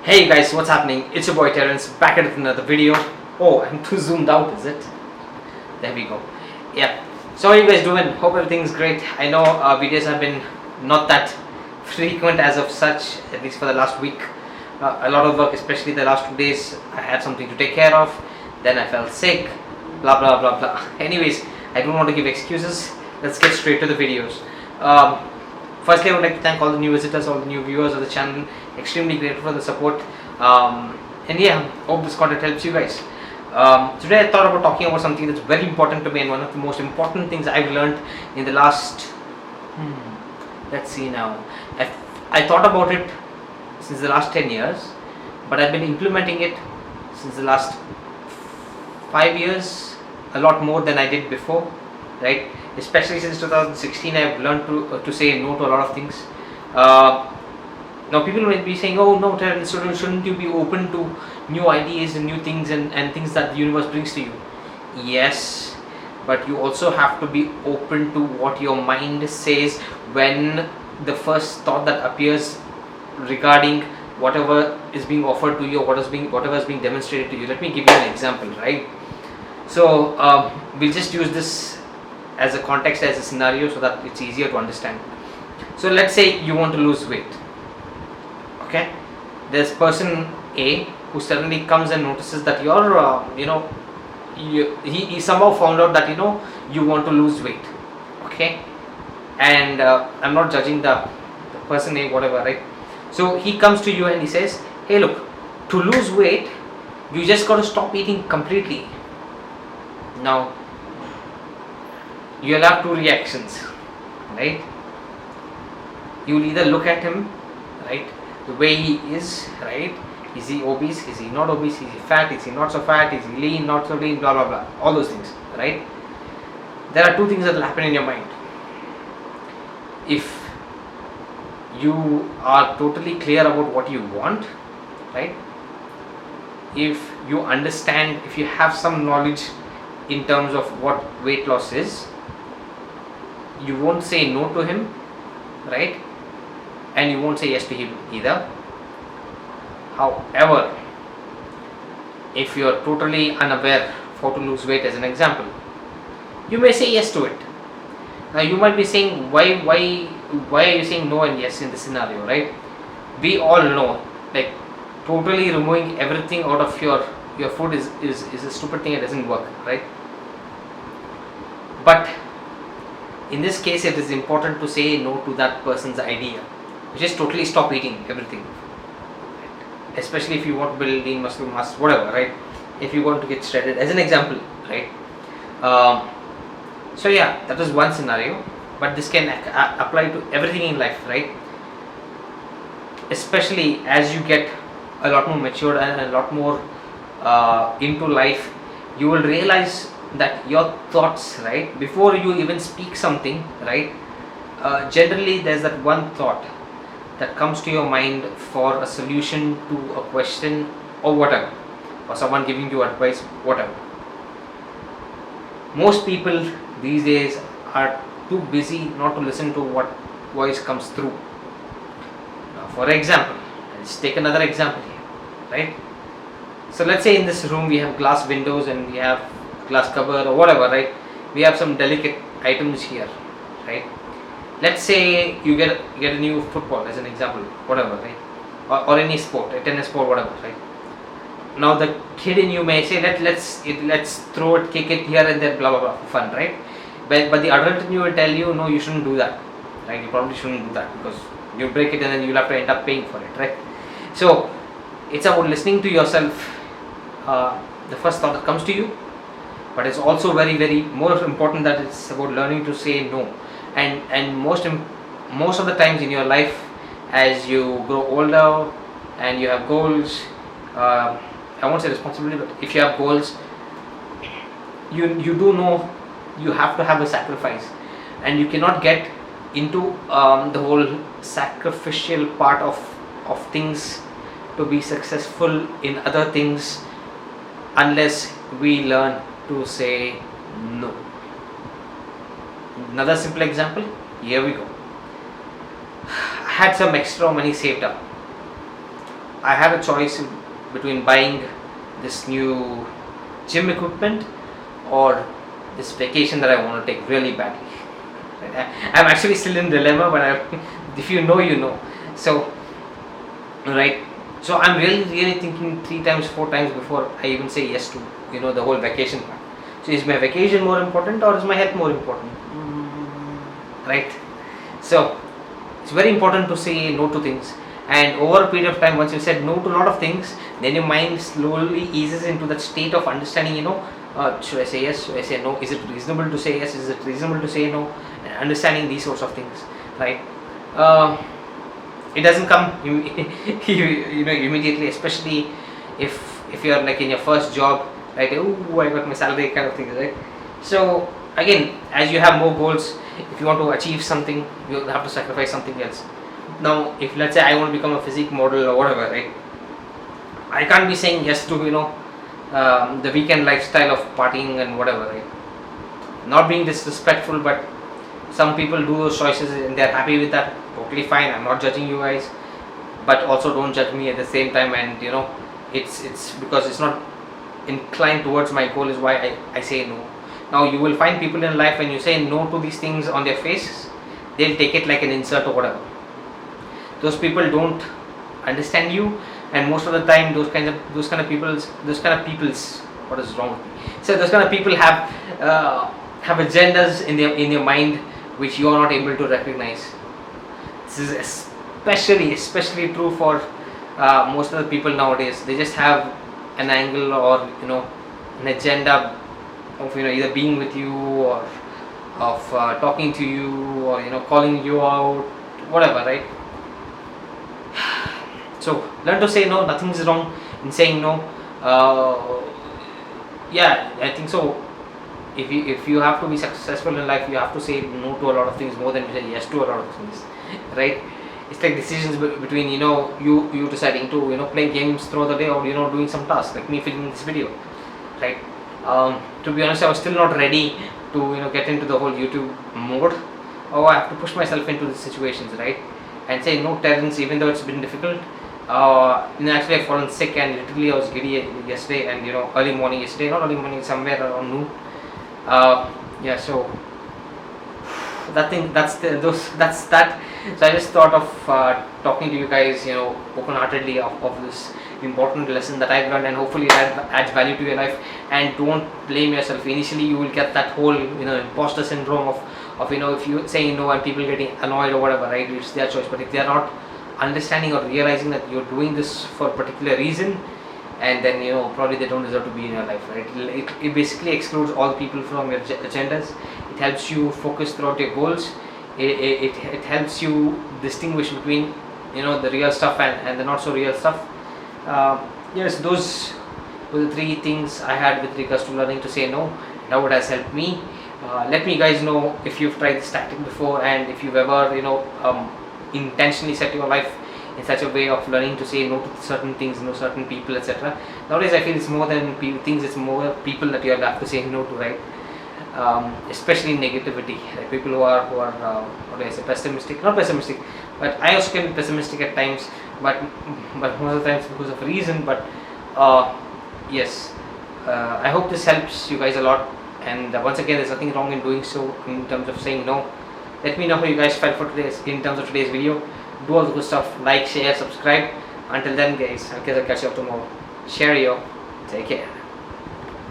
Hey guys, what's happening? It's your boy Terence back at another video. Oh, I'm too zoomed out, is it? There we go. Yeah. So how are you guys doing? Hope everything's great. I know videos have been not that frequent as of such, at least for the last week. A lot of work, especially the last 2 days. I had something to take care of. Then I felt sick. Blah blah blah blah. Anyways, I don't want to give excuses. Let's get straight to the videos. Firstly, I would like to thank all the new visitors, all the new viewers of the channel. Extremely grateful for the support. And yeah, hope this content helps you guys. Today I thought about talking about something that's very important to me and one of the most important things I've learned in the last, let's see now, I thought about it since the last 10 years, but I've been implementing it since the last 5 years, a lot more than I did before, right? Especially since 2016, I've learned to say no to a lot of things. Now people might be saying, oh no Terence, shouldn't you be open to new ideas and new things and things that the universe brings to you? Yes, but you also have to be open to what your mind says when the first thought that appears regarding whatever is being offered to you, or whatever is being demonstrated to you. Let me give you an example, right? So we'll just use this as a context, as a scenario, so that it's easier to understand. So let's say you want to lose weight. Okay, there's person A who suddenly comes and notices that you're, he somehow found out that you want to lose weight. Okay, and I'm not judging the person A, whatever, right? So he comes to you and he says, hey look, to lose weight you just got to stop eating completely. Now you'll have two reactions, right? You'll either look at him, right, the way he is, right? Is he obese? Is he not obese? Is he fat? Is he not so fat? Is he lean? Not so lean? Blah blah blah. All those things, right? There are two things that will happen in your mind. If you are totally clear about what you want, right? If you understand, if you have some knowledge in terms of what weight loss is, you won't say no to him, right? And you won't say yes to him either. However, if you are totally unaware how to lose weight, as an example, you may say yes to it. Now you might be saying, why are you saying no and yes in this scenario, right? We all know, like, totally removing everything out of your food is a stupid thing. It doesn't work, right? But in this case, it is important to say no to that person's idea. Just totally stop eating everything, right? Especially if you want to build lean muscle mass, whatever, right? If you want to get shredded, as an example, right? So yeah, that is one scenario, but this can apply to everything in life, right? Especially as you get a lot more matured and a lot more into life, you will realize that your thoughts, right, before you even speak something, right, generally there's that one thought that comes to your mind for a solution to a question or whatever, or someone giving you advice, whatever. Most people these days are too busy not to listen to what voice comes through. Now, for example, let's take another example here, right? So let's say in this room we have glass windows and we have glass cupboard or whatever, right? We have some delicate items here, right? Let's say you get a new football, as an example, whatever, right? Or any sport, a tennis sport, whatever, right? Now the kid in you may say, let's throw it, kick it here and there, blah blah blah, for fun, right? But the adult in you will tell you, no, you shouldn't do that, right? You probably shouldn't do that because you'll break it and then you'll have to end up paying for it, right? So it's about listening to yourself, the first thought that comes to you, but it's also very, very more important that it's about learning to say no. And most of the times in your life, as you grow older and you have goals, I won't say responsibility, but if you have goals, you do know you have to have a sacrifice, and you cannot get into the whole sacrificial part of things to be successful in other things unless we learn to say no. Another simple example, here we go. I had some extra money saved up. I had a choice between buying this new gym equipment or this vacation that I want to take really badly. I'm actually still in dilemma, but if you know, you know. So, right. So I'm really thinking 3 times, 4 times before I even say yes to the whole vacation part. So is my vacation more important or is my health more important? Right. So it's very important to say no to things. And over a period of time, once you said no to a lot of things, then your mind slowly eases into that state of understanding. Should I say yes? Should I say no? Is it reasonable to say yes? Is it reasonable to say no? And understanding these sorts of things, right? It doesn't come immediately, especially if you're like in your first job, right? Oh, I got my salary, kind of things, right? So again, as you have more goals, if you want to achieve something, you'll have to sacrifice something else. Now, if let's say I want to become a physique model or whatever, right? I can't be saying yes to the weekend lifestyle of partying and whatever, right? Not being disrespectful, but some people do those choices and they're happy with that. Totally fine. I'm not judging you guys, but also don't judge me at the same time. And it's because it's not inclined towards my goal is why I say no. Now you will find people in life when you say no to these things on their faces, they'll take it like an insult or whatever. Those people don't understand you, and most of the time those kind of people's what is wrong with me? So those kind of people have agendas in your mind which you are not able to recognize. This is especially true for most of the people nowadays. They just have an angle or an agenda of either being with you or of talking to you or calling you out, whatever, right? So learn to say no. Nothing is wrong in saying no. Yeah, I think so. If you have to be successful in life, you have to say no to a lot of things more than you say yes to a lot of things, right? It's like decisions between you deciding to play games throughout the day or doing some tasks like me filming this video, right? To be honest, I was still not ready to get into the whole YouTube mode. Oh, I have to push myself into these situations, right? And say no, Terence, even though it's been difficult. Actually, I've fallen sick and literally I was giddy yesterday and early morning yesterday, not early morning, somewhere around noon. Yeah, so that's that. So I just thought of talking to you guys, open-heartedly of this important lesson that I've learned, and hopefully that adds value to your life. And don't blame yourself. Initially, you will get that whole imposter syndrome of if you say no and people getting annoyed or whatever, right? It's their choice. But if they are not understanding or realizing that you're doing this for a particular reason, and then probably they don't deserve to be in your life, right? It basically excludes all people from your agendas. It helps you focus throughout your goals. It helps you distinguish between the real stuff and the not so real stuff. Yes, those were the 3 things I had with regards to learning to say no. Now it has helped me. Let me guys know if you've tried this tactic before, and if you've ever intentionally set your life in such a way of learning to say no to certain things, certain people, etc. Nowadays I feel it's more than things, it's more people that you have to say no to, right? Especially negativity, like people who are what do I say, pessimistic, not pessimistic, but I also can be pessimistic at times, but most of the times because of a reason. But yes, I hope this helps you guys a lot, and once again, there's nothing wrong in doing so in terms of saying no. Let me know how you guys felt for in terms of today's video. Do all the good stuff, like, share, subscribe. Until then guys, I guess I'll catch you up tomorrow. Share yo, take care.